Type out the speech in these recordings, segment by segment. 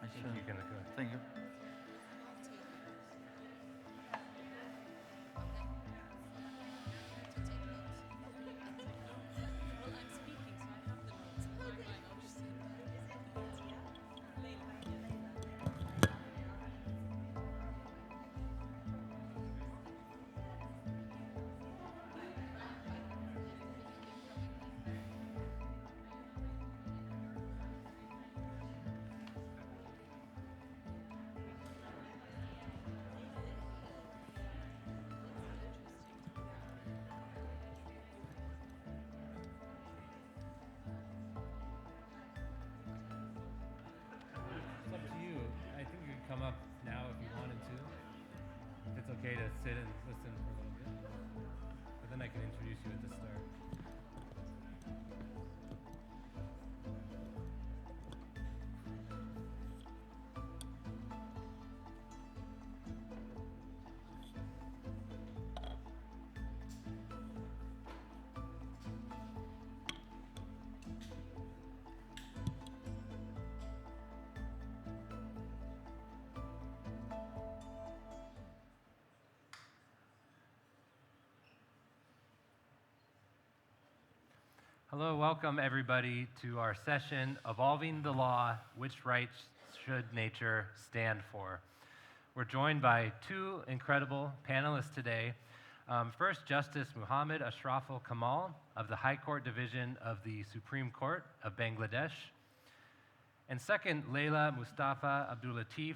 Sure. You can go. Thank you. It's up to you. I think you could come up now if you wanted to. If it's okay to sit and listen for a little bit. But then I can introduce you at the start. Hello, welcome everybody to our session, Evolving the Law, Which Rights Should Nature Stand For? We're joined by two incredible panelists today. First, Justice Muhammad Ashraful Kamal of the High Court Division of the Supreme Court of Bangladesh. And second, Laila Mustafa Abdullatif,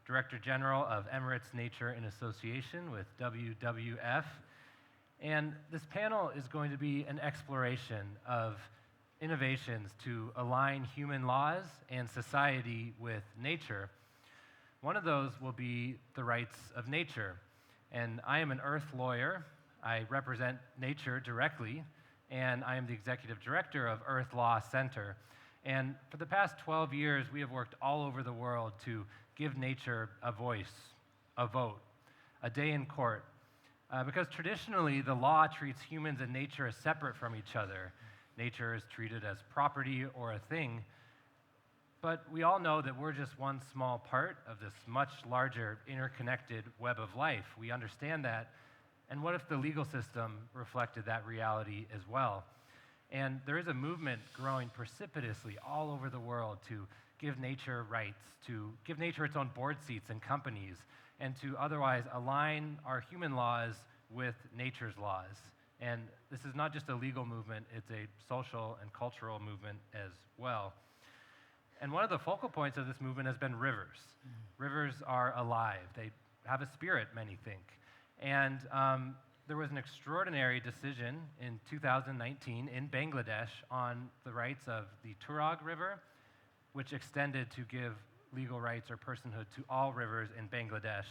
Director General of Emirates Nature in Association with WWF. And this panel is going to be an exploration of innovations to align human laws and society with nature. One of those will be the rights of nature. And I am an earth lawyer. I represent nature directly, and I am the executive director of Earth Law Center. And for the past 12 years, we have worked all over the world to give nature a voice, a vote, a day in court. Because traditionally, the law treats humans and nature as separate from each other. Nature is treated as property or a thing. But we all know that we're just one small part of this much larger interconnected web of life. We understand that. And what if the legal system reflected that reality as well? And there is a movement growing precipitously all over the world to give nature rights, to give nature its own board seats in companies, and to otherwise align our human laws with nature's laws. And this is not just a legal movement, it's a social and cultural movement as well. And one of the focal points of this movement has been rivers. Rivers are alive. They have a spirit, many think. And there was an extraordinary decision in 2019 in Bangladesh on the rights of the Turag River, which extended to give legal rights or personhood to all rivers in Bangladesh.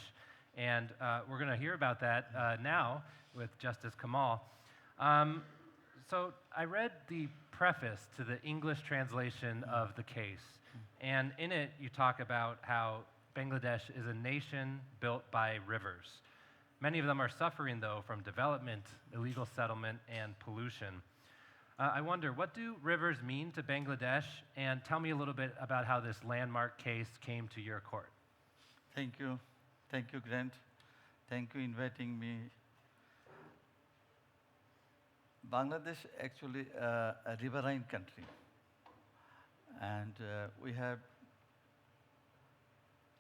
And we're going to hear about that now with Justice Kamal. So I read the preface to the English translation of the case. And in it, you talk about how Bangladesh is a nation built by rivers. Many of them are suffering, though, from development, illegal settlement, and pollution. I wonder, what do rivers mean to Bangladesh? And tell me a little bit about how this landmark case came to your court. Thank you. Thank you, Grant. Thank you inviting me. Bangladesh actually a riverine country. And we have,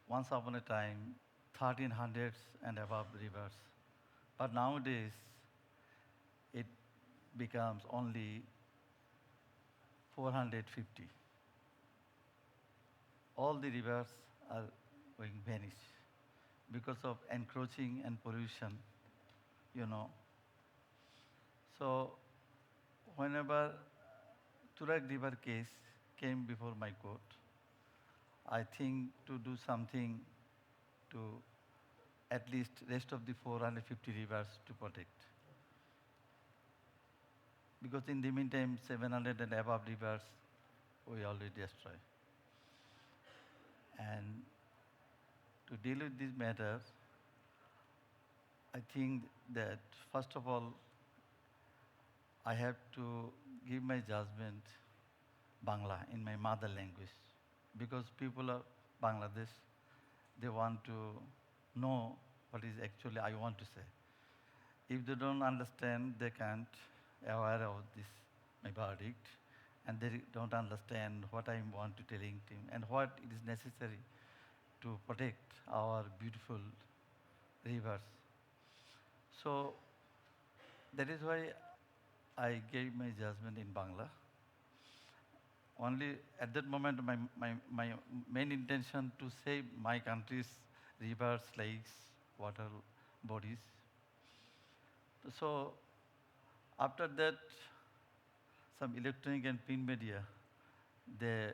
once upon a time, 1300s and above rivers. But nowadays, it becomes only 450. All the rivers are going vanish because of encroaching and pollution, you know. So whenever Turak River case came before my court, I think to do something to at least rest of the 450 rivers to protect. Because in the meantime, 700 and above rivers we already destroy. And to deal with this matter, I think that first of all, I have to give my judgment Bangla in my mother language, because people are Bangladesh, they want to know what is actually I want to say. If they don't understand, they can't aware of this, my verdict, and they don't understand what I want to telling them and what it is necessary to protect our beautiful rivers. So that is why I gave my judgment in Bangla. Only at that moment, my main intention to save my country's rivers, lakes, water bodies. So after that, some electronic and print media, they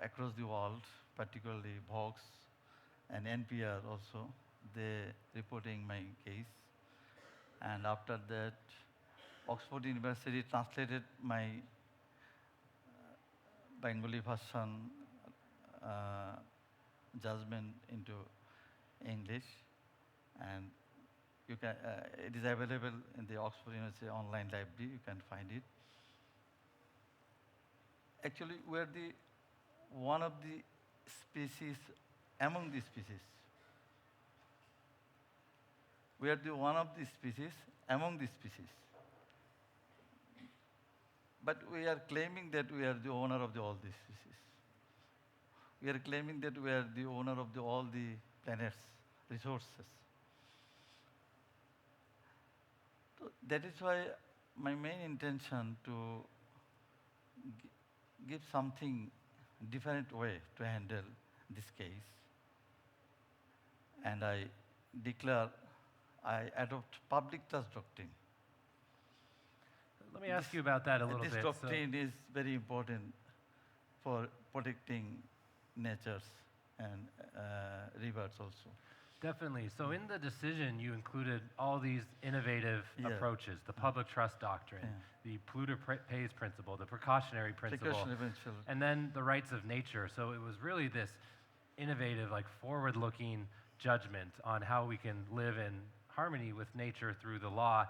across the world, particularly Vox and NPR also, they reporting my case. And after that, Oxford University translated my Bengali version judgment into English, and it is available in the Oxford University online library. You can find it. Actually, we are the one of the species among the species. We are the one of the species among the species. But we are claiming that we are the owner of all these species. We are claiming that we are the owner of all the planet's resources. So that is why my main intention to give something different way to handle this case. And I declare I adopt public trust doctrine. Let me ask you about that a little this bit. This doctrine is very important for protecting natures and rivers also. Definitely. So in the decision, you included all these innovative approaches, the public trust doctrine, the polluter pays principle, the precautionary principle, and then the rights of nature. So it was really this innovative, like forward-looking judgment on how we can live in harmony with nature through the law.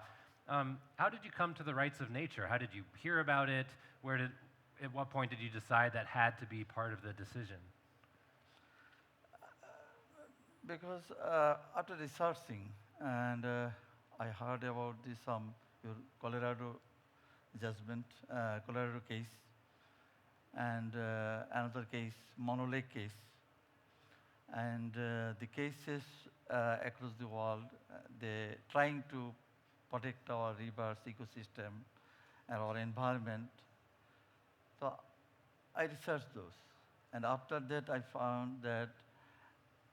How did you come to the rights of nature? How did you hear about it? At what point did you decide that had to be part of the decision? Because after researching, and I heard about your Colorado judgment, Colorado case, and another case, Mono Lake case, and the cases across the world, they trying to protect our rivers, ecosystem, and our environment. So I researched those, and after that I found that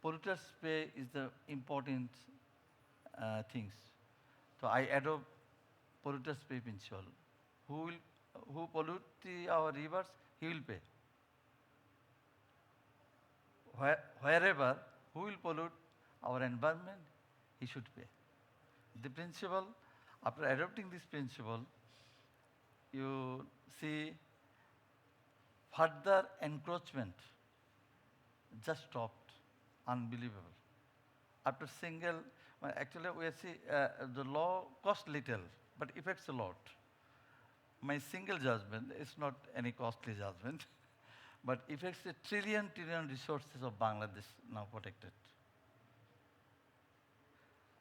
polluters pay is the important things. So I adopt polluters pay principle. Who pollute our rivers, he will pay. Wherever who will pollute our environment, he should pay. The principle, after adopting this principle, you see further encroachment just stopped. Unbelievable. After actually we see the law costs little, but affects a lot. My single judgment is not any costly judgment, but affects a trillion resources of Bangladesh now protected.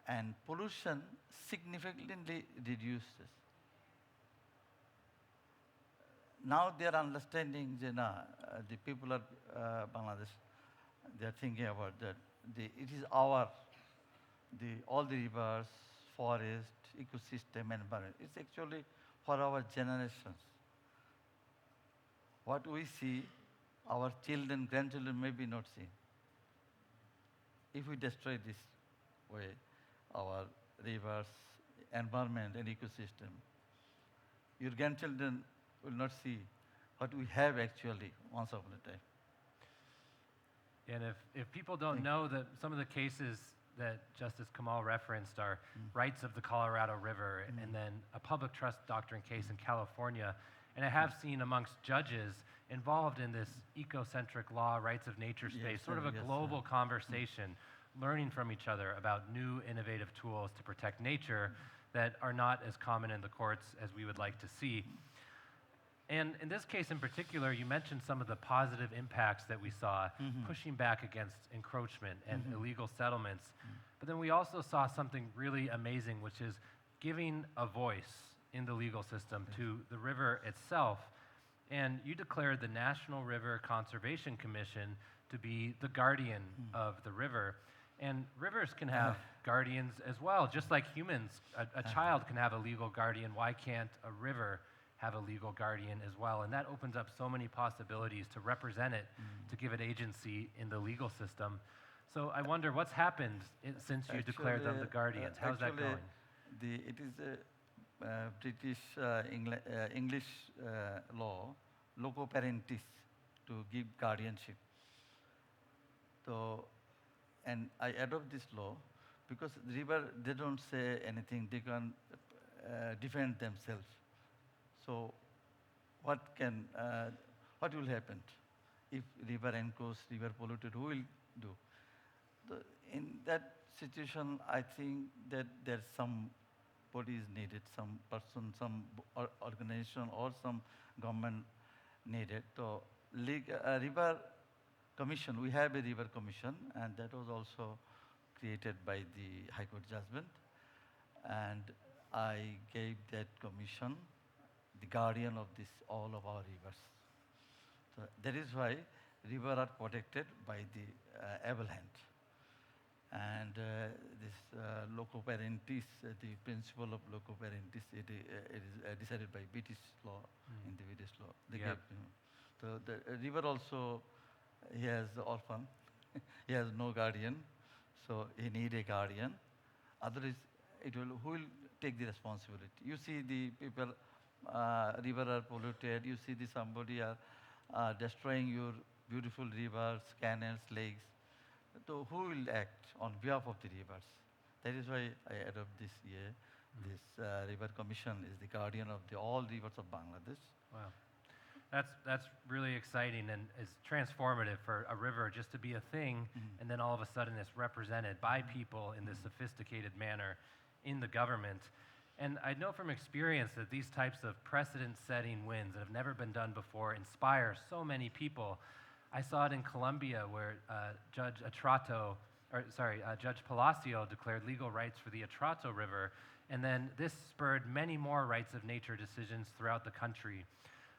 And pollution significantly reduces. Now they are understanding the people of Bangladesh, they are thinking about that. It is all the rivers, forest, ecosystem, environment. It's actually for our generations. What we see, our children, grandchildren may be not seeing. If we destroy this way, our rivers, environment, and ecosystem, your grandchildren will not see what we have actually once upon a time. And if people don't know that some of the cases that Justice Kamal referenced are rights of the Colorado River and then a public trust doctrine case in California, and I have seen amongst judges involved in this ecocentric law, rights of nature space, sort of a global conversation, learning from each other about new innovative tools to protect nature that are not as common in the courts as we would like to see. And in this case in particular, you mentioned some of the positive impacts that we saw, pushing back against encroachment and illegal settlements. But then we also saw something really amazing, which is giving a voice in the legal system to the river itself. And you declared the National River Conservation Commission to be the guardian of the river. And rivers can have guardians as well, just like humans. A child can have a legal guardian. Why can't a river have a legal guardian as well? And that opens up so many possibilities to represent it, to give it agency in the legal system. So I wonder what's happened since you declared them the guardians. How's that going? It is a British English law, loco parentis, to give guardianship. So, and I adopt this law because the river, they don't say anything. They can defend themselves. So, what will happen if river encroached, river polluted? Who will do? In that situation, I think that there's some body is needed, some person, some organization, or some government needed. So, river commission, we have a river commission, and that was also created by the High Court judgment. And I gave that commission the guardian of all of our rivers. So that is why rivers are protected by the able hand. And this loco parentis, the principle of loco parentis, it is decided by British law, in the British law. They gave, so the river also, he has the orphan, he has no guardian, so he need a guardian. Otherwise, who will take the responsibility? You see the people, river are polluted, you see somebody are destroying your beautiful rivers, canals, lakes. So who will act on behalf of the rivers? That is why I adopt this year. This river commission is the guardian of all rivers of Bangladesh. Wow. That's really exciting and is transformative for a river just to be a thing, and then all of a sudden it's represented by people in this sophisticated manner in the government. And I know from experience that these types of precedent-setting wins that have never been done before inspire so many people. I saw it in Colombia where Judge Palacio declared legal rights for the Atrato River, and then this spurred many more rights of nature decisions throughout the country.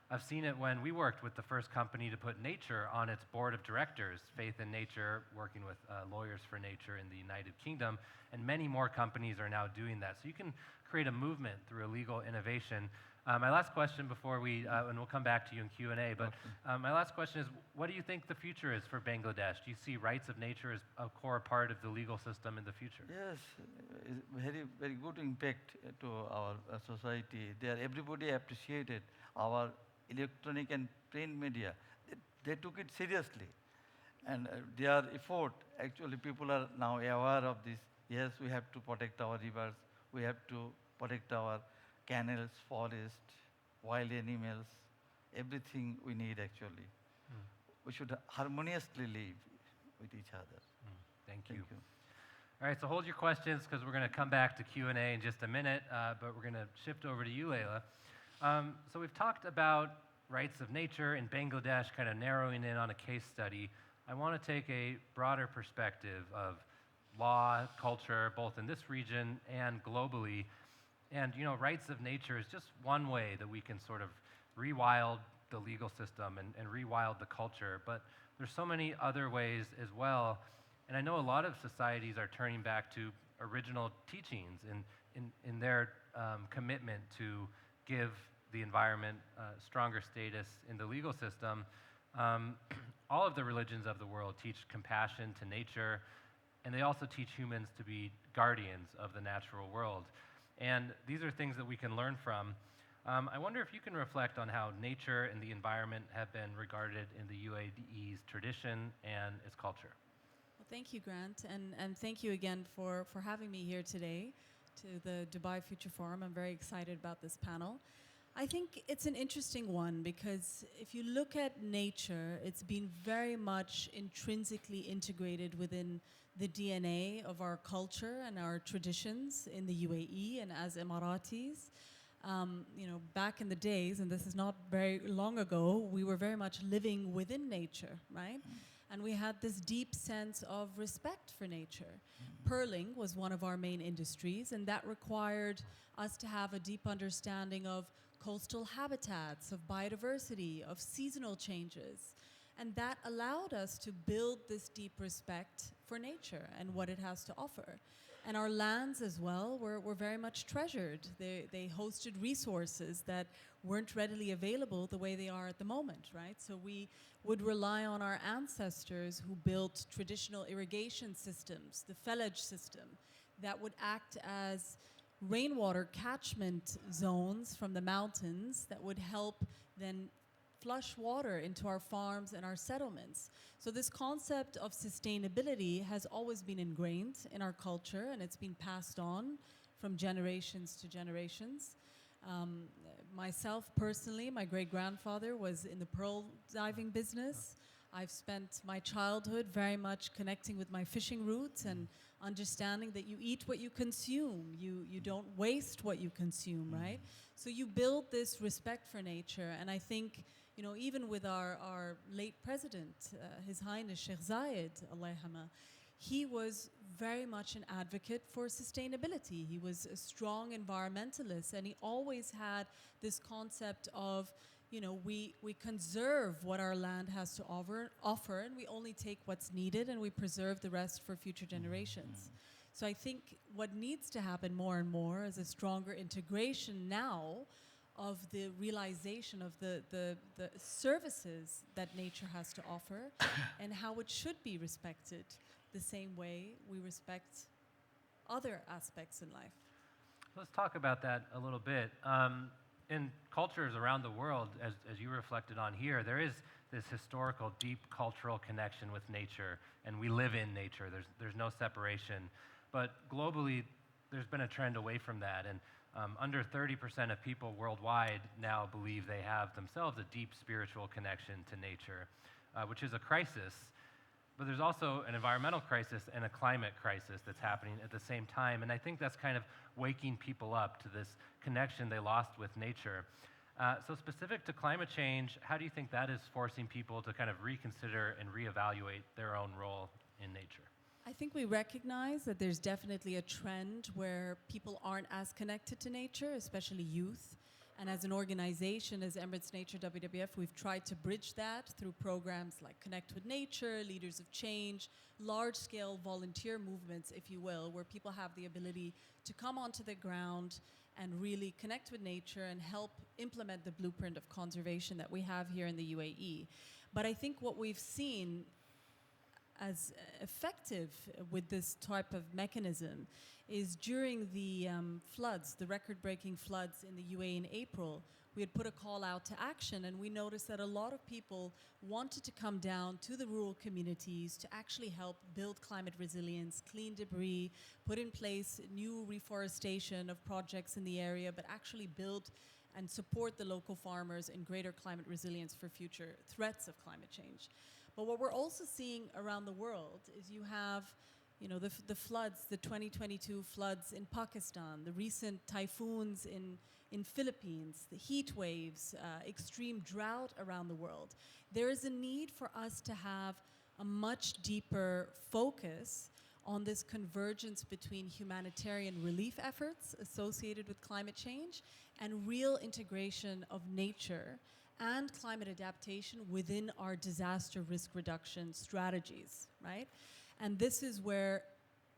I've seen it when we worked with the first company to put nature on its board of directors, Faith in Nature, working with Lawyers for Nature in the United Kingdom, and many more companies are now doing that. So you can create a movement through a legal innovation. My last question before and we'll come back to you in Q&A, but my last question is, what do you think the future is for Bangladesh? Do you see rights of nature as a core part of the legal system in the future? Yes, very, very good impact to our society. Everybody appreciated our electronic and print media. They took it seriously. And their effort, actually people are now aware of this. Yes, we have to protect our rivers. We have to protect our canals, forests, wild animals, everything we need actually. We should harmoniously live with each other. Thank you. All right, so hold your questions because we're going to come back to Q&A in just a minute, but we're going to shift over to you, Laila. So we've talked about rights of nature in Bangladesh, kind of narrowing in on a case study. I want to take a broader perspective of law, culture, both in this region and globally. And, rights of nature is just one way that we can sort of rewild the legal system and rewild the culture. But there's so many other ways as well. And I know a lot of societies are turning back to original teachings in their commitment to give the environment stronger status in the legal system. All of the religions of the world teach compassion to nature, and they also teach humans to be guardians of the natural world. And these are things that we can learn from. I wonder if you can reflect on how nature and the environment have been regarded in the UAE's tradition and its culture. Well, thank you, Grant, and thank you again for having me here today to the Dubai Future Forum. I'm very excited about this panel. I think it's an interesting one because if you look at nature, it's been very much intrinsically integrated within the DNA of our culture and our traditions in the UAE and as Emiratis. Back in the days, and this is not very long ago, we were very much living within nature, right? And we had this deep sense of respect for nature. Pearling was one of our main industries, and that required us to have a deep understanding of coastal habitats, of biodiversity, of seasonal changes. And that allowed us to build this deep respect for nature and what it has to offer. And our lands as well were very much treasured. They hosted resources that weren't readily available the way they are at the moment, right? So we would rely on our ancestors who built traditional irrigation systems, the fellage system, that would act as rainwater catchment zones from the mountains that would help then flush water into our farms and our settlements. So this concept of sustainability has always been ingrained in our culture, and it's been passed on from generations to generations. Myself personally, my great-grandfather was in the pearl diving business. I've spent my childhood very much connecting with my fishing roots and understanding that you eat what you consume. You don't waste what you consume, right? So you build this respect for nature, and I think, even with our late president, His Highness Sheikh Zayed, Allah yarhamah, he was very much an advocate for sustainability. He was a strong environmentalist, and he always had this concept of, we conserve what our land has to offer, and we only take what's needed, and we preserve the rest for future generations. So I think what needs to happen more and more is a stronger integration now of the realization of the services that nature has to offer and how it should be respected the same way we respect other aspects in life. Let's talk about that a little bit. In cultures around the world, as you reflected on here, there is this historical, deep cultural connection with nature, and we live in nature. There's no separation. But globally, there's been a trend away from that, and under 30% of people worldwide now believe they have themselves a deep spiritual connection to nature, which is a crisis. But there's also an environmental crisis and a climate crisis that's happening at the same time, and I think that's kind of waking people up to this connection they lost with nature. So specific to climate change, how do you think that is forcing people to kind of reconsider and reevaluate their own role in nature? I think we recognize that there's definitely a trend where people aren't as connected to nature, especially youth. And as an organization, as Emirates Nature-WWF, we've tried to bridge that through programs like Connect with Nature, Leaders of Change, large-scale volunteer movements, if you will, where people have the ability to come onto the ground and really connect with nature and help implement the blueprint of conservation that we have here in the UAE. But I think what we've seen as effective with this type of mechanism is during the floods, the record-breaking floods in the UAE in April, we had put a call out to action, and we noticed that a lot of people wanted to come down to the rural communities to actually help build climate resilience, clean debris, put in place new reforestation of projects in the area, but actually build and support the local farmers in greater climate resilience for future threats of climate change. But what we're also seeing around the world is you have, the floods, the 2022 floods in Pakistan, the recent typhoons in Philippines, the heat waves, extreme drought around the world. There is a need for us to have a much deeper focus on this convergence between humanitarian relief efforts associated with climate change and real integration of nature and climate adaptation within our disaster risk reduction strategies, right? And this is where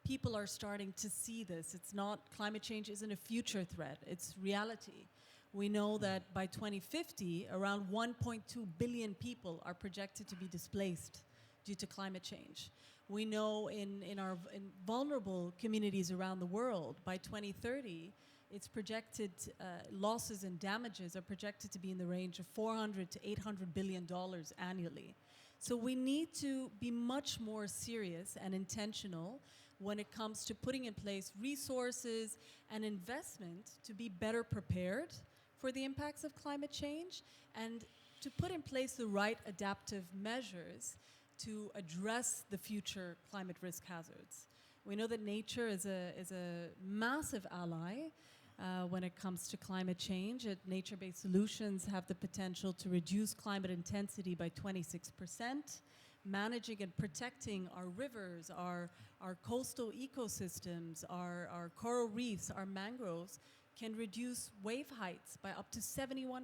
people are starting to see this. It's not, climate change isn't a future threat, it's reality. We know that by 2050, around 1.2 billion people are projected to be displaced due to climate change. We know in vulnerable communities around the world, by 2030, it's projected, losses and damages are projected to be in the range of $400 to $800 billion annually. So we need to be much more serious and intentional when it comes to putting in place resources and investment to be better prepared for the impacts of climate change and to put in place the right adaptive measures to address the future climate risk hazards. We know that nature is a massive ally. when it comes to climate change. Nature-based solutions have the potential to reduce climate intensity by 26%. Managing and protecting our rivers, our coastal ecosystems, our coral reefs, our mangroves can reduce wave heights by up to 71%.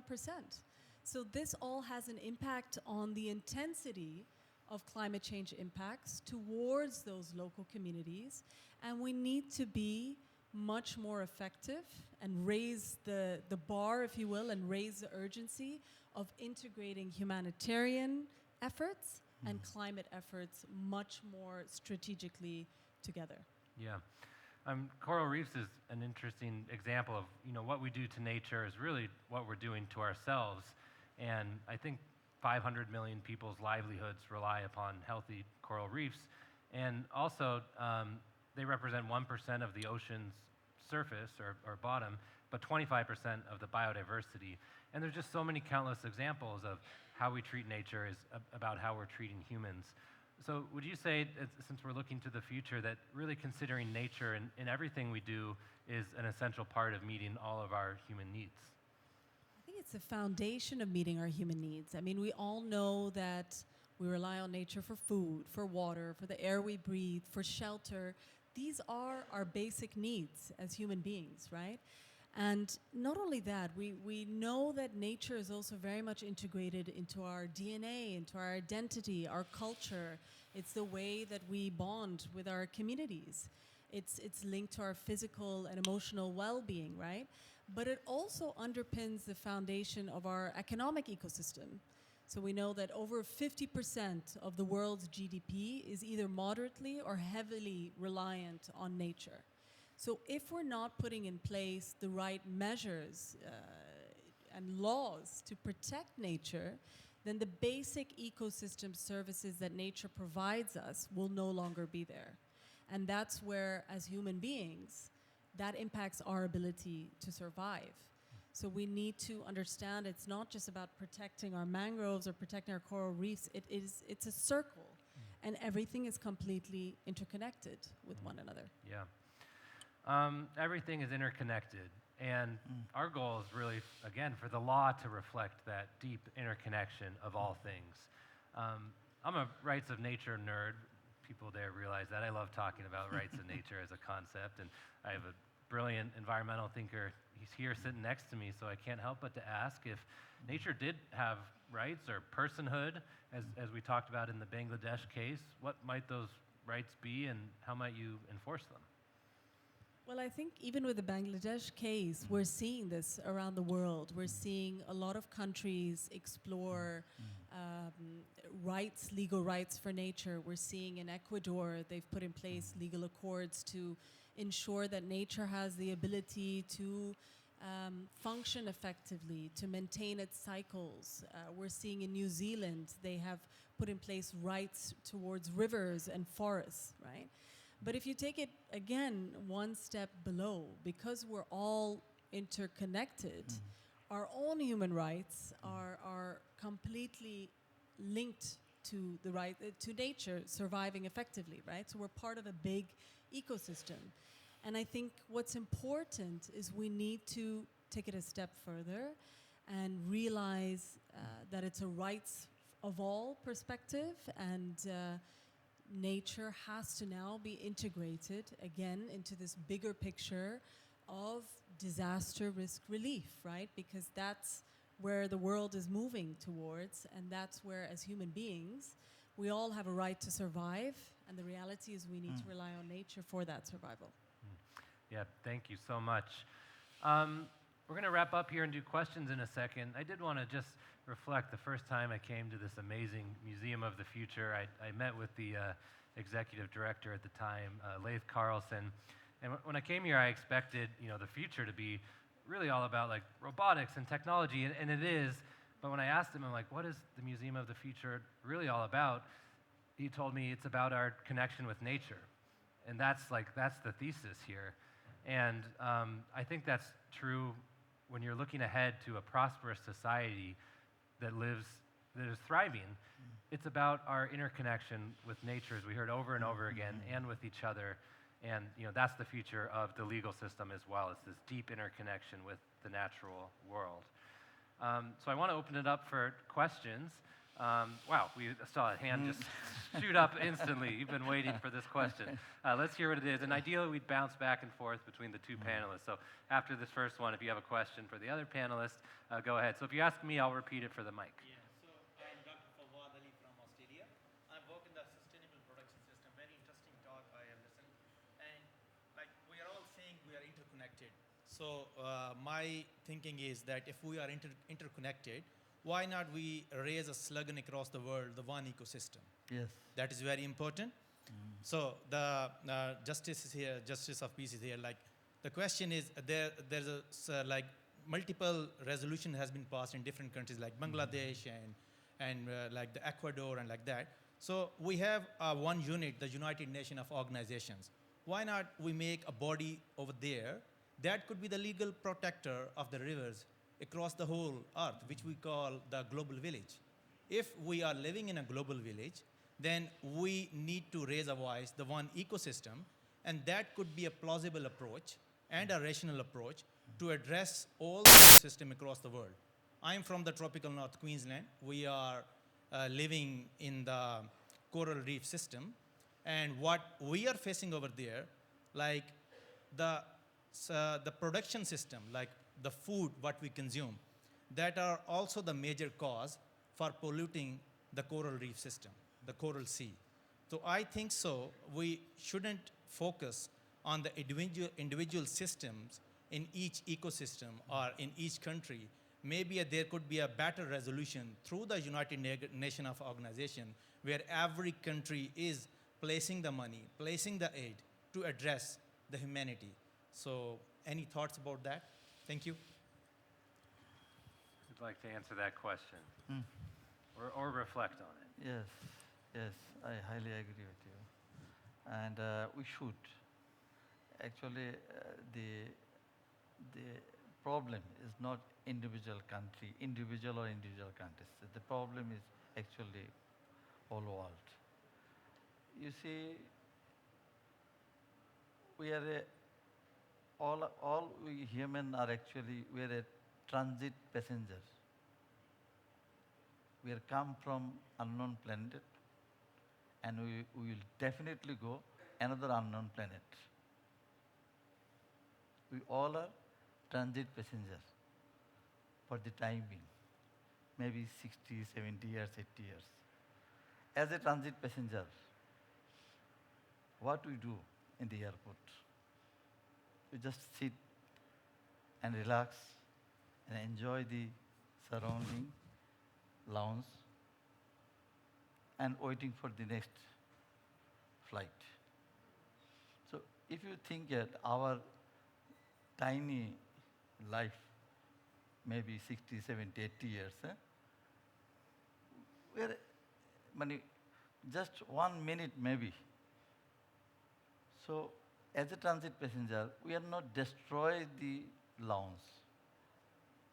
So this all has an impact on the intensity of climate change impacts towards those local communities. And we need to be much more effective and raise the bar, if you will, and raise the urgency of integrating humanitarian efforts and climate efforts much more strategically together. Yeah. Coral reefs is an interesting example of, what we do to nature is really what we're doing to ourselves. And I think 500 million people's livelihoods rely upon healthy coral reefs. And also, they represent 1% of the ocean's surface or bottom, but 25% of the biodiversity. And there's just so many countless examples of how we treat nature is about how we're treating humans. So would you say, since we're looking to the future, that really considering nature in everything we do is an essential part of meeting all of our human needs? I think it's the foundation of meeting our human needs. I mean, we all know that we rely on nature for food, for water, for the air we breathe, for shelter. These are our basic needs as human beings, right? And not only that, we know that nature is also very much integrated into our DNA, into our identity, our culture. It's the way that we bond with our communities. It's linked to our physical and emotional well-being, right? But it also underpins the foundation of our economic ecosystem. So we know that over 50% of the world's GDP is either moderately or heavily reliant on nature. So if we're not putting in place the right measures and laws to protect nature, then the basic ecosystem services that nature provides us will no longer be there. And that's where, as human beings, that impacts our ability to survive. So we need to understand it's not just about protecting our mangroves or protecting our coral reefs. It's a circle, and everything is completely interconnected with one another. Yeah. Everything is interconnected, and our goal is really, again, for the law to reflect that deep interconnection of all things. I'm a rights of nature nerd. People there realize that. I love talking about rights of nature as a concept, and I have a brilliant environmental thinker. He's here sitting next to me, so I can't help but to ask if nature did have rights or personhood, as we talked about in the Bangladesh case. What might those rights be, and how might you enforce them? Well, I think even with the Bangladesh case, we're seeing this around the world. We're seeing a lot of countries explore legal rights for nature. We're seeing in Ecuador, they've put in place legal accords to ensure that nature has the ability to function effectively, to maintain its cycles. We're seeing in New Zealand, they have put in place rights towards rivers and forests, right? But if you take it, again, one step below, because we're all interconnected, our own human rights are completely linked to the right to nature surviving effectively, right? So we're part of a big ecosystem. And I think what's important is we need to take it a step further and realize that it's a rights of all perspective, and nature has to now be integrated again into this bigger picture of disaster risk relief, right? Because that's where the world is moving towards, and that's where, as human beings, we all have a right to survive, and the reality is we need to rely on nature for that survival. Yeah, thank you so much. We're going to wrap up here and do questions in a second. I did want to just reflect the first time I came to this amazing Museum of the Future. I met with the executive director at the time, Leif Carlson. And when I came here, I expected the future to be really all about like robotics and technology, and it is. But when I asked him, I'm like, what is the Museum of the Future really all about? He told me it's about our connection with nature. And that's the thesis here. And I think that's true when you're looking ahead to a prosperous society that is thriving. It's about our interconnection with nature, as we heard over and over again, and with each other. And that's the future of the legal system as well. It's this deep interconnection with the natural world. So I want to open it up for questions. Wow, we saw a hand just shoot up instantly. You've been waiting for this question. Let's hear what it is. And ideally, we'd bounce back and forth between the two panelists. So after this first one, if you have a question for the other panelist, go ahead. So if you ask me, I'll repeat it for the mic. Yeah, so I'm Dr. Fawad Ali from Australia. I work in the sustainable production system. Very interesting talk I have listened. And like we are all saying we are interconnected. So my thinking is that if we are interconnected, why not we raise a slogan across the world, the one ecosystem? Yes. That is very important. So the justice is here, justice of peace is here. Like the question is, there's a like multiple resolution has been passed in different countries like Bangladesh and like the Ecuador and like that. So we have one unit, the United Nations of Organizations. Why not we make a body over there that could be the legal protector of the rivers across the whole earth, which we call the global village. If we are living in a global village, then we need to raise a voice, the one ecosystem, and that could be a plausible approach and a rational approach to address all the ecosystem across the world. I'm from the tropical North Queensland. We are living in the coral reef system, and what we are facing over there, like the production system, like the food, what we consume, that are also the major cause for polluting the coral reef system, the coral sea. So I think so, we shouldn't focus on the individual systems in each ecosystem or in each country. Maybe there could be a better resolution through the United Nations of Organization where every country is placing the money, placing the aid to address the humanity. So any thoughts about that? Thank you. Who'd like to answer that question or reflect on it? Yes, yes, I highly agree with you. And we should. Actually, the problem is not individual countries. The problem is actually whole world. You see, we are all we human are actually, we are a transit passengers. We are come from unknown planet and we will definitely go another unknown planet. We all are transit passengers for the time being, maybe 60, 70 years, 80 years. As a transit passenger, what we do in the airport? We just sit and relax and enjoy the surrounding lounge and waiting for the next flight. So if you think that our tiny life, maybe 60, 70, 80 years, we're just 1 minute maybe. So as a transit passenger, we are not destroy the lounge.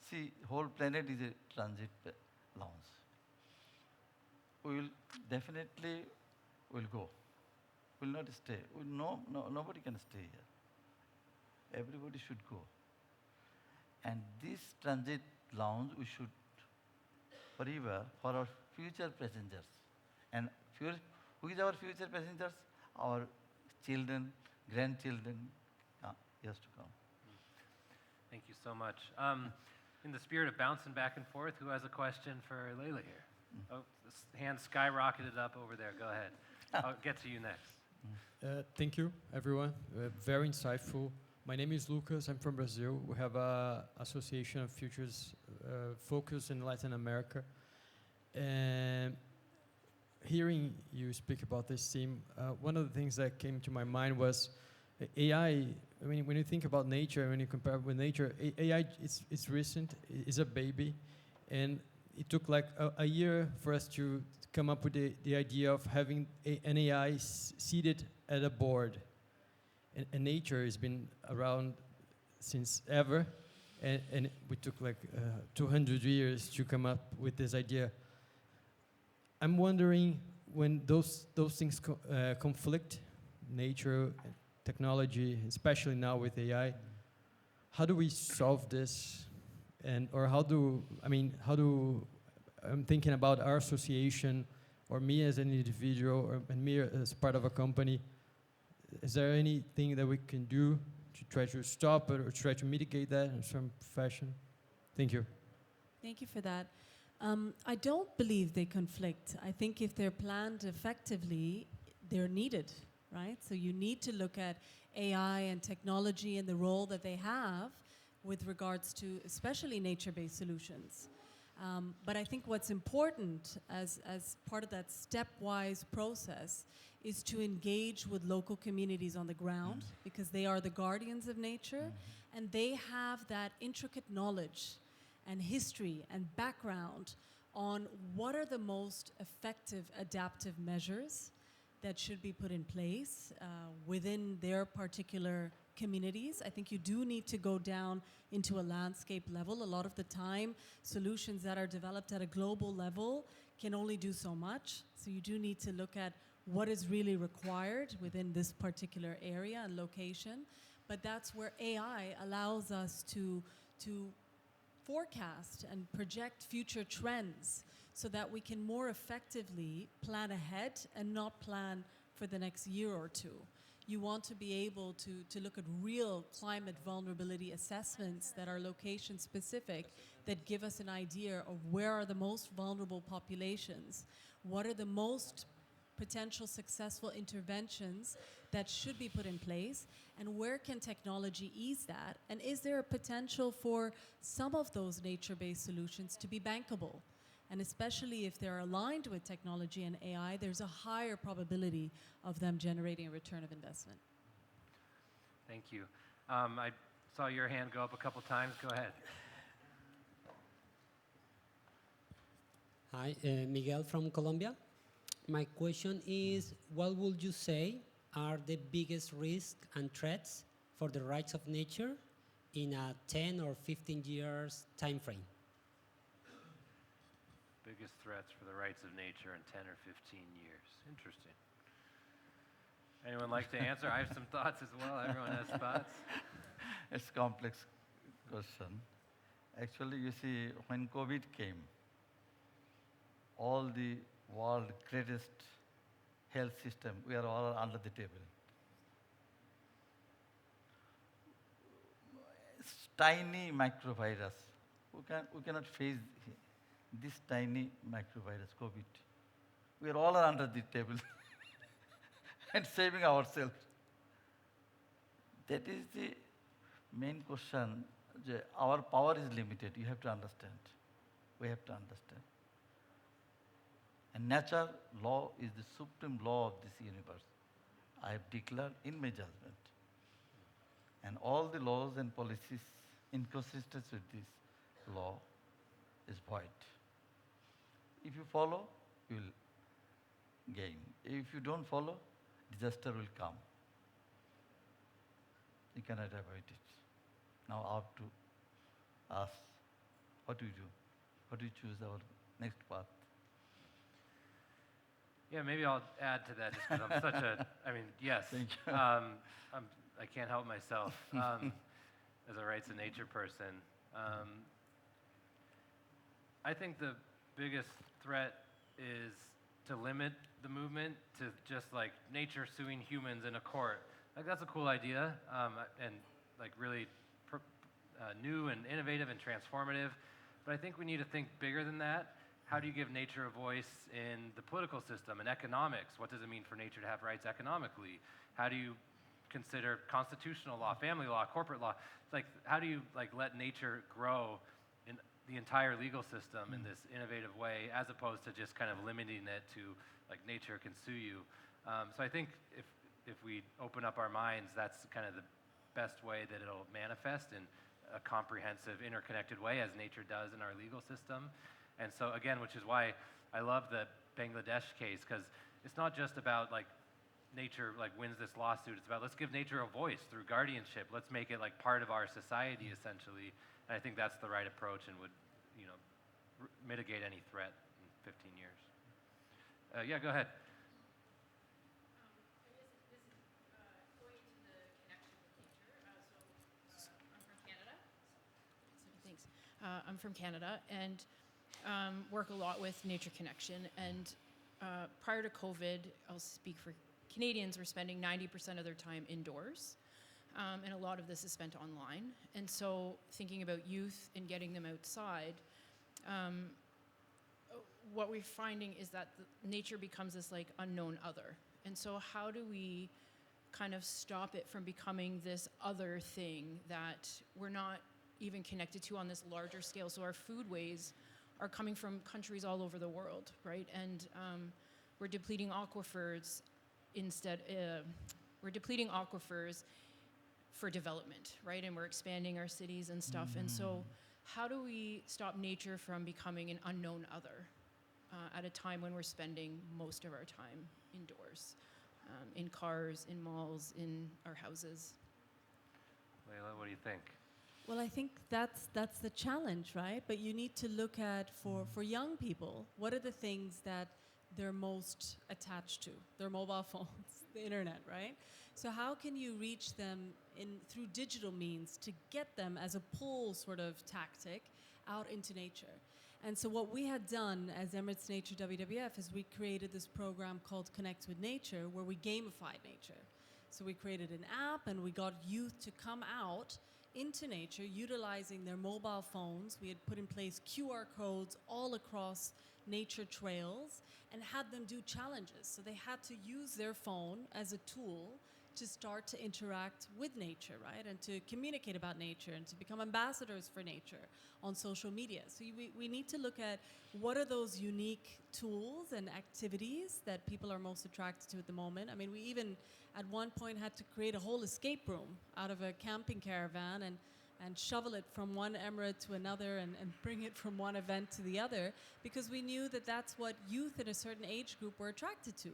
See, whole planet is a transit lounge. We will definitely will go. Will not stay. Nobody can stay here. Everybody should go. And this transit lounge we should forever for our future passengers. And who is our future passengers? Our children, grandchildren, years to come. Thank you so much. In the spirit of bouncing back and forth, who has a question for Laila here? Oh, this hand skyrocketed up over there. Go ahead. I'll get to you next. Thank you, everyone. Very insightful. My name is Lucas. I'm from Brazil. We have a association of futures focused in Latin America. And hearing you speak about this theme, one of the things that came to my mind was AI. I mean, when you think about nature, when you compare with nature, AI it's recent, it's a baby, and it took like a year for us to come up with the idea of having an AI seated at a board. And nature has been around since ever, and we took like 200 years to come up with this idea. I'm wondering when those things conflict, nature technology, especially now with AI. How do we solve this? And, or I'm thinking about our association, or me as an individual, and me as part of a company. Is there anything that we can do to try to stop it or try to mitigate that in some fashion? Thank you. Thank you for that. I don't believe they conflict. I think if they're planned effectively, they're needed, right? So you need to look at AI and technology and the role that they have with regards to especially nature-based solutions. But I think what's important as part of that stepwise process is to engage with local communities on the ground, because they are the guardians of nature, and they have that intricate knowledge and history and background on what are the most effective adaptive measures that should be put in place within their particular communities. I think you do need to go down into a landscape level. A lot of the time, solutions that are developed at a global level can only do so much. So you do need to look at what is really required within this particular area and location. But that's where AI allows us to forecast and project future trends so that we can more effectively plan ahead and not plan for the next year or two. You want to be able to look at real climate vulnerability assessments that are location specific, that give us an idea of where are the most vulnerable populations, what are the most potential successful interventions that should be put in place, and where can technology ease that? And is there a potential for some of those nature-based solutions to be bankable? And especially if they're aligned with technology and AI, there's a higher probability of them generating a return of investment. Thank you. I saw your hand go up a couple times. Go ahead. Hi, Miguel from Colombia. My question is, what would you say are the biggest risks and threats for the rights of nature in a 10 or 15 years time frame? Biggest threats for the rights of nature in 10 or 15 years. Interesting. Anyone like to answer? I have some thoughts as well. Everyone has thoughts. It's a complex question. Actually, you see, when COVID came, all the world greatest health system, we are all under the table. It's tiny microvirus. We cannot face this tiny microvirus, COVID. We are all under the table and saving ourselves. That is the main question. Our power is limited. You have to understand. We have to understand. And nature law is the supreme law of this universe. I have declared in my judgment. And all the laws and policies inconsistent with this law is void. If you follow, you will gain. If you don't follow, disaster will come. You cannot avoid it. Now up to us. What do we do? How do we choose our next path? Yeah, maybe I'll add to that just because I'm such a, yes. Thank you. I can't help myself as a rights of nature person. I think the biggest threat is to limit the movement to just like nature suing humans in a court. Like that's a cool idea and like really new and innovative and transformative. But I think we need to think bigger than that. How do you give nature a voice in the political system and economics? What does it mean for nature to have rights economically? How do you consider constitutional law, family law, corporate law? It's like, how do you like let nature grow in the entire legal system in this innovative way, as opposed to just kind of limiting it to like nature can sue you? So I think if we open up our minds, that's kind of the best way that it'll manifest in a comprehensive, interconnected way, as nature does in our legal system. And so again, which is why I love the Bangladesh case, because it's not just about like nature like wins this lawsuit. It's about let's give nature a voice through guardianship. Let's make it like part of our society essentially. And I think that's the right approach and would, mitigate any threat in 15 years. Yeah, go ahead. This is going to the I'm from Canada and work a lot with Nature Connection. And prior to COVID, I'll speak for Canadians, were spending 90% of their time indoors. And a lot of this is spent online. And so thinking about youth and getting them outside, what we're finding is that nature becomes this like unknown other. And so how do we kind of stop it from becoming this other thing that we're not even connected to on this larger scale? So our foodways are coming from countries all over the world, right? And we're depleting aquifers we're depleting aquifers for development, right? And we're expanding our cities and stuff. And so how do we stop nature from becoming an unknown other at a time when we're spending most of our time indoors, in cars, in malls, in our houses? Laila, what do you think? Well, I think that's the challenge, right? But you need to look at, for young people, what are the things that they're most attached to? Their mobile phones, the internet, right? So how can you reach them through digital means to get them as a pull sort of tactic out into nature? And so what we had done as Emirates Nature-WWF is we created this program called Connect with Nature, where we gamified nature. So we created an app and we got youth to come out into nature utilizing their mobile phones. We had put in place QR codes all across nature trails and had them do challenges. So they had to use their phone as a tool to start to interact with nature, right? And to communicate about nature and to become ambassadors for nature on social media. So we need to look at what are those unique tools and activities that people are most attracted to at the moment. I mean, we even at one point had to create a whole escape room out of a camping caravan and shovel it from one emirate to another and bring it from one event to the other, because we knew that that's what youth in a certain age group were attracted to.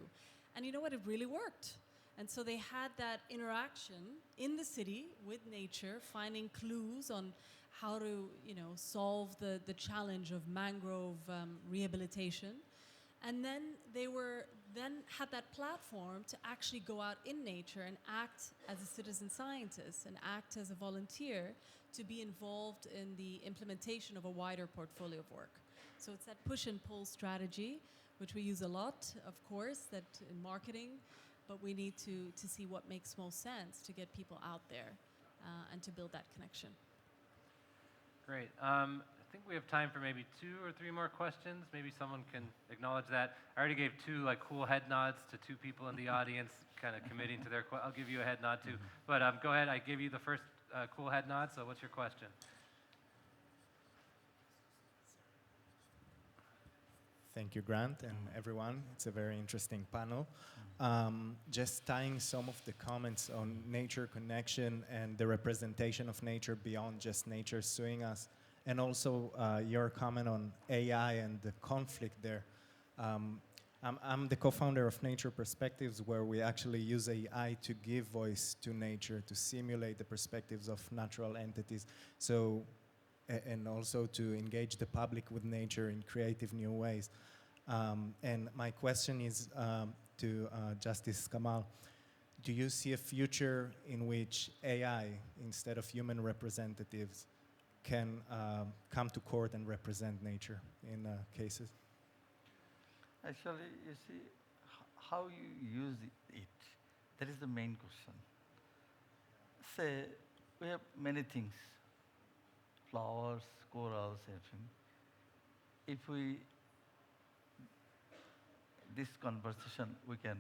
And you know what? It really worked. And so they had that interaction in the city with nature, finding clues on how to, solve the challenge of mangrove rehabilitation. And then they had that platform to actually go out in nature and act as a citizen scientist and act as a volunteer to be involved in the implementation of a wider portfolio of work. So it's that push and pull strategy, which we use a lot, of course, that in marketing, but we need to see what makes most sense to get people out there and to build that connection. Great. I think we have time for maybe 2 or 3 more questions. Maybe someone can acknowledge that. I already gave 2 cool head nods to 2 people in the audience, kind of committing to their I'll give you a head nod too. But go ahead. I gave you the first cool head nod. So what's your question? Thank you, Grant, and everyone. It's a very interesting panel. Just tying some of the comments on nature connection and the representation of nature beyond just nature suing us, and also your comment on AI and the conflict there. I'm the co-founder of Nature Perspectives, where we actually use AI to give voice to nature, to simulate the perspectives of natural entities. So, and also to engage the public with nature in creative new ways. And my question is to Justice Kamal. Do you see a future in which AI, instead of human representatives, can come to court and represent nature in cases? Actually, you see, how you use it, that is the main question. Say, we have many things, flowers, corals, everything. If this conversation, we can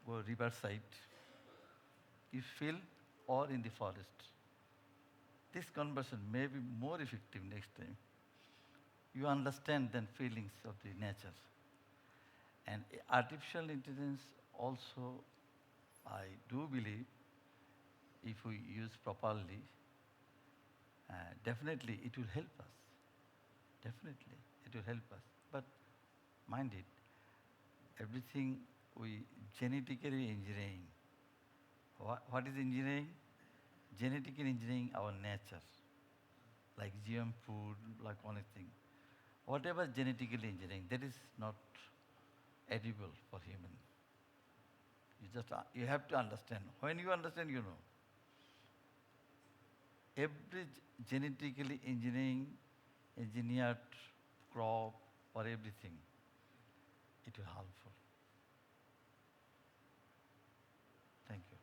go riverside, you feel, or in the forest. This conversation may be more effective next time. You understand then feelings of the nature. And artificial intelligence also, I do believe, if we use properly, definitely it will help us. Definitely, it will help us. But mind it, everything we genetically engineering. What is engineering? Genetically engineering our nature, like GM food, like anything. Whatever genetically engineering, that is not edible for human. You have to understand. When you understand, you know. Every genetically engineering engineered crop or everything, it will helpful. Thank you.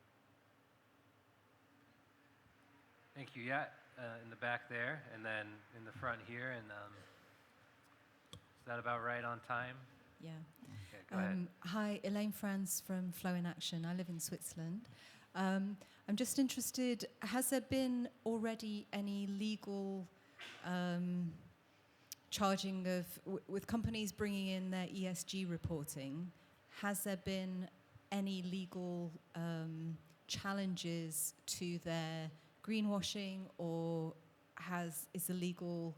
Thank you. Yeah, in the back there, and then in the front here, and is that about right on time? Yeah. Okay, go ahead. Hi, Elaine Franz from Flow in Action. I live in Switzerland. I'm just interested, has there been already any legal charging of, with companies bringing in their ESG reporting, has there been any legal challenges to their greenwashing, or is the legal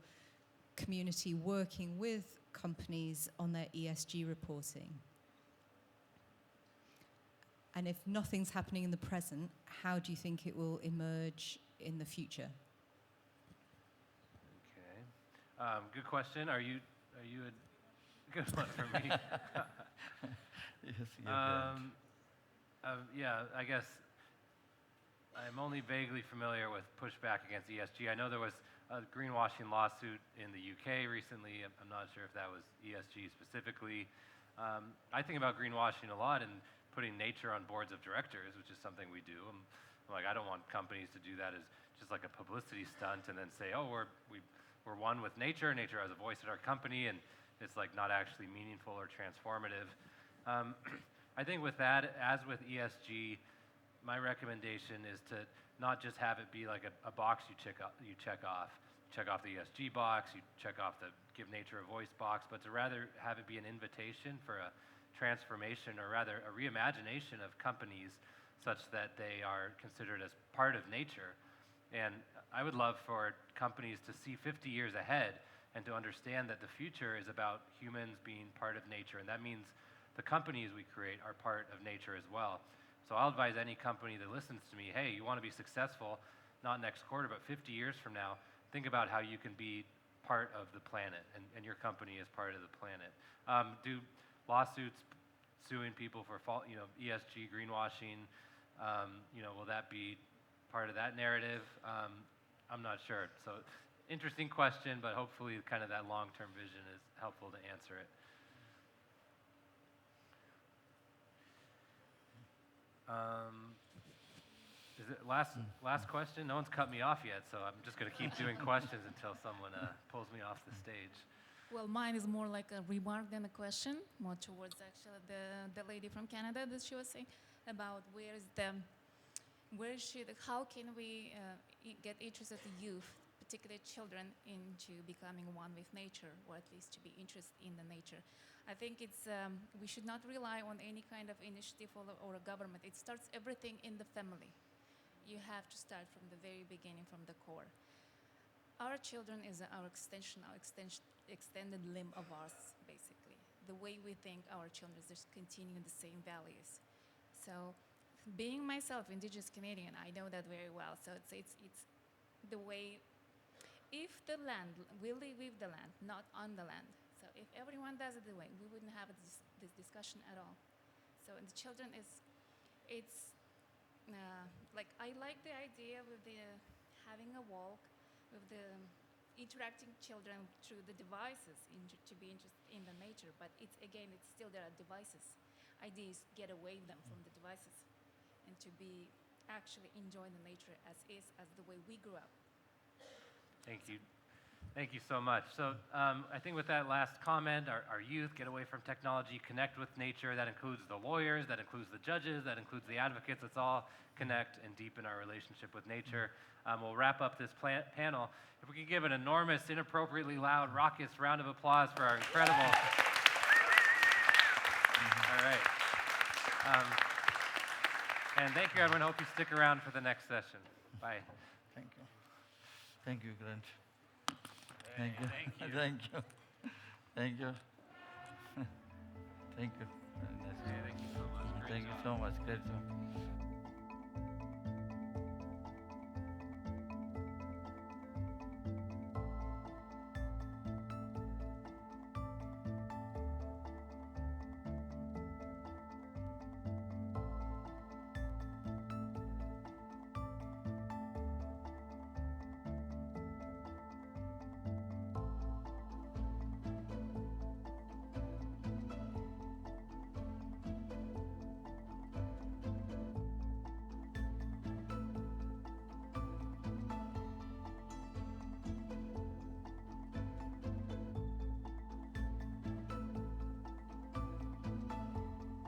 community working with companies on their ESG reporting? And if nothing's happening in the present, how do you think it will emerge in the future? Okay. Good question. Are you a good one for me? Yes, you're right. Yeah, I guess I'm only vaguely familiar with pushback against ESG. I know there was a greenwashing lawsuit in the UK recently. I'm not sure if that was ESG specifically. I think about greenwashing a lot and putting nature on boards of directors, which is something we do. I'm like, I don't want companies to do that as just like a publicity stunt and then say, oh, we're one with nature. Nature has a voice at our company, and it's like not actually meaningful or transformative. I think with that, as with ESG, my recommendation is to not just have it be like a box you check off. You check off the ESG box, you check off the give nature a voice box, but to rather have it be an invitation for a transformation, or rather a reimagination of companies such that they are considered as part of nature. And I would love for companies to see 50 years ahead and to understand that the future is about humans being part of nature, and that means the companies we create are part of nature as well. So I'll advise any company that listens to me, hey, you want to be successful, not next quarter, but 50 years from now, think about how you can be part of the planet, and your company is part of the planet. Do lawsuits suing people for ESG, greenwashing, will that be part of that narrative? I'm not sure. So interesting question, but hopefully kind of that long-term vision is helpful to answer it. Is it last question? No one's cut me off yet, so I'm just going to keep doing questions until someone pulls me off the stage. Well, mine is more like a remark than a question, more towards actually the lady from Canada that she was saying about how can we get interested youth, particularly children, into becoming one with nature, or at least to be interested in the nature. I think we should not rely on any kind of initiative or a government. It starts everything in the family. You have to start from the very beginning, from the core. Our children is our extended limb of us, basically. The way we think our children is just continuing the same values. So, being myself Indigenous Canadian, I know that very well. So it's the way. If the land, we live with the land, not on the land. So if everyone does it the way, we wouldn't have this discussion at all. So and the children like I like the idea with having a walk with the interacting children through the devices to be interested in the nature. But it's still there are devices. Ideas get away them from the devices, and to be actually enjoying the nature as the way we grew up. Thank you. Thank you so much. So I think with that last comment, our youth get away from technology, connect with nature. That includes the lawyers, that includes the judges, that includes the advocates. Let's all connect and deepen our relationship with nature. We'll wrap up this panel. If we could give an enormous, inappropriately loud, raucous round of applause for our incredible... All right. And thank you, everyone. Hope you stick around for the next session. Bye. Thank you. Thank you, Grant. Thank you. Thank you. Thank you. Thank you. Thank you so much. Great Thank you job. so much. Great job.